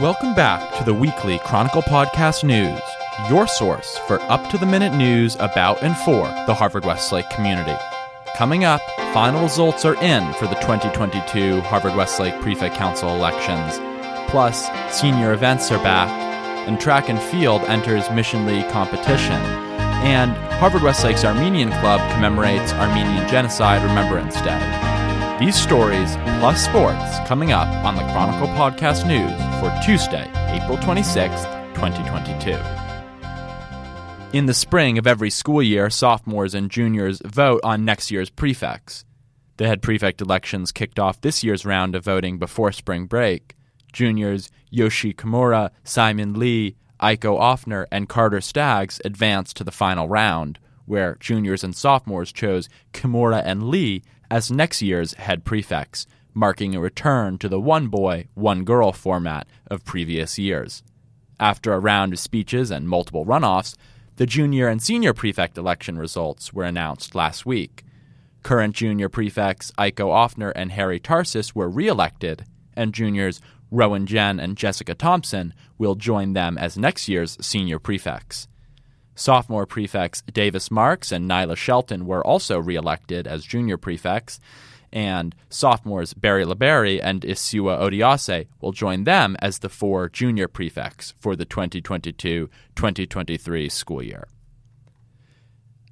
Welcome back to the weekly Chronicle Podcast News, your source for up-to-the-minute news about and for the Harvard-Westlake community. Coming up, final results are in for the 2022 Harvard-Westlake Prefect Council elections. Plus, senior events are back, and track and field enters Mission League competition. And Harvard-Westlake's Armenian Club commemorates Armenian Genocide Remembrance Day. These stories, plus sports, coming up on the Chronicle Podcast News for Tuesday, April 26, 2022. In the spring of every school year, sophomores and juniors vote on next year's prefects. The head prefect elections kicked off this year's round of voting before spring break. Juniors Yoshi Kimura, Simon Lee, Aiko Offner, and Carter Staggs advanced to the final round, where juniors and sophomores chose Kimura and Lee as next year's head prefects, marking a return to the one-boy, one-girl format of previous years. After a round of speeches and multiple runoffs, the junior and senior prefect election results were announced last week. Current junior prefects Aiko Offner and Harry Tarsis were re-elected, and juniors Rowan Jen and Jessica Thompson will join them as next year's senior prefects. Sophomore prefects Davis Marks and Nyla Shelton were also re-elected as junior prefects, and sophomores Barry LeBerry and Isiwa Odiase will join them as the four junior prefects for the 2022-2023 school year.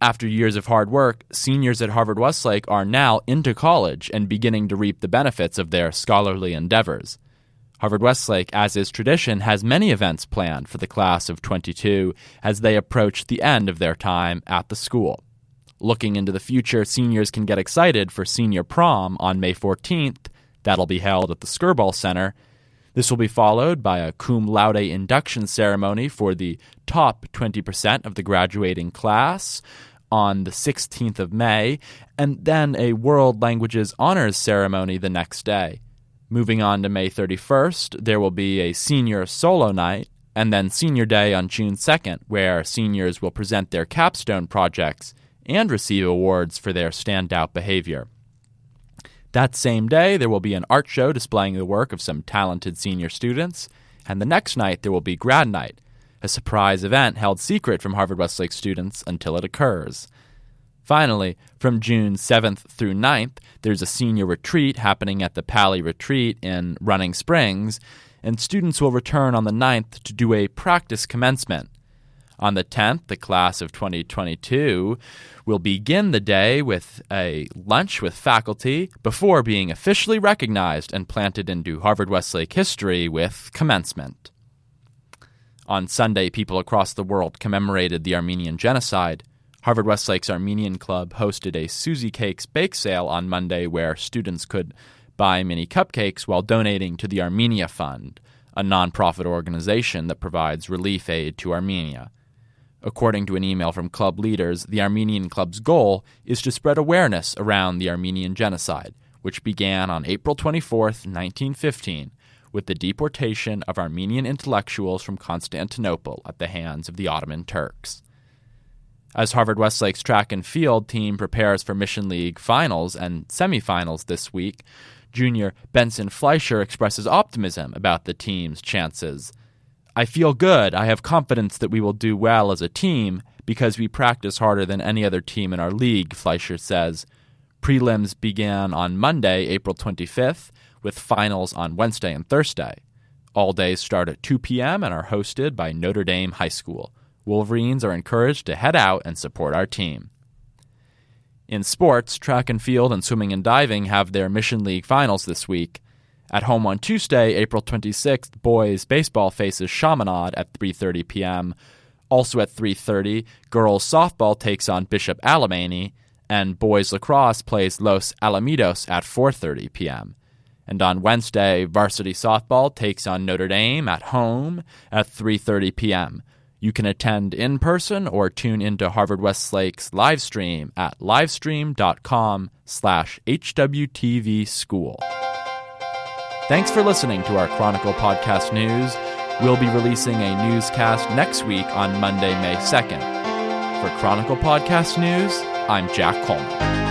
After years of hard work, seniors at Harvard-Westlake are now into college and beginning to reap the benefits of their scholarly endeavors. Harvard-Westlake, as is tradition, has many events planned for the class of 22 as they approach the end of their time at the school. Looking into the future, seniors can get excited for senior prom on May 14th. That'll be held at the Skirball Center. This will be followed by a cum laude induction ceremony for the top 20% of the graduating class on the 16th of May, and then a World Languages Honors Ceremony the next day. Moving on to May 31st, there will be a senior solo night, and then Senior Day on June 2nd, where seniors will present their capstone projects and receive awards for their standout behavior. That same day, there will be an art show displaying the work of some talented senior students, and the next night there will be Grad Night, a surprise event held secret from Harvard-Westlake students until it occurs. Finally, from June 7th through 9th, there's a senior retreat happening at the Pally Retreat in Running Springs, and students will return on the 9th to do a practice commencement. On the 10th, the class of 2022 will begin the day with a lunch with faculty before being officially recognized and planted into Harvard-Westlake history with commencement. On Sunday, people across the world commemorated the Armenian Genocide. Harvard-Westlake's Armenian Club hosted a Susie Cakes bake sale on Monday where students could buy mini cupcakes while donating to the Armenia Fund, a nonprofit organization that provides relief aid to Armenia. According to an email from club leaders, the Armenian Club's goal is to spread awareness around the Armenian Genocide, which began on April 24, 1915, with the deportation of Armenian intellectuals from Constantinople at the hands of the Ottoman Turks. As Harvard-Westlake's track and field team prepares for Mission League finals and semifinals this week, junior Benson Fleischer expresses optimism about the team's chances. "I feel good. I have confidence that we will do well as a team because we practice harder than any other team in our league," Fleischer says. Prelims began on Monday, April 25th, with finals on Wednesday and Thursday. All days start at 2 p.m. and are hosted by Notre Dame High School. Wolverines are encouraged to head out and support our team. In sports, track and field and swimming and diving have their Mission League finals this week. At home on Tuesday, April 26th, boys baseball faces Chaminade at 3:30 p.m. Also at 3:30, girls softball takes on Bishop Alemany, and boys lacrosse plays Los Alamitos at 4:30 p.m. And on Wednesday, varsity softball takes on Notre Dame at home at 3:30 p.m. You can attend in person or tune into Harvard-Westlake's live stream at livestream.com/HWTV School. Thanks for listening to our Chronicle Podcast News. We'll be releasing a newscast next week on Monday, May 2nd. For Chronicle Podcast News, I'm Jack Coleman.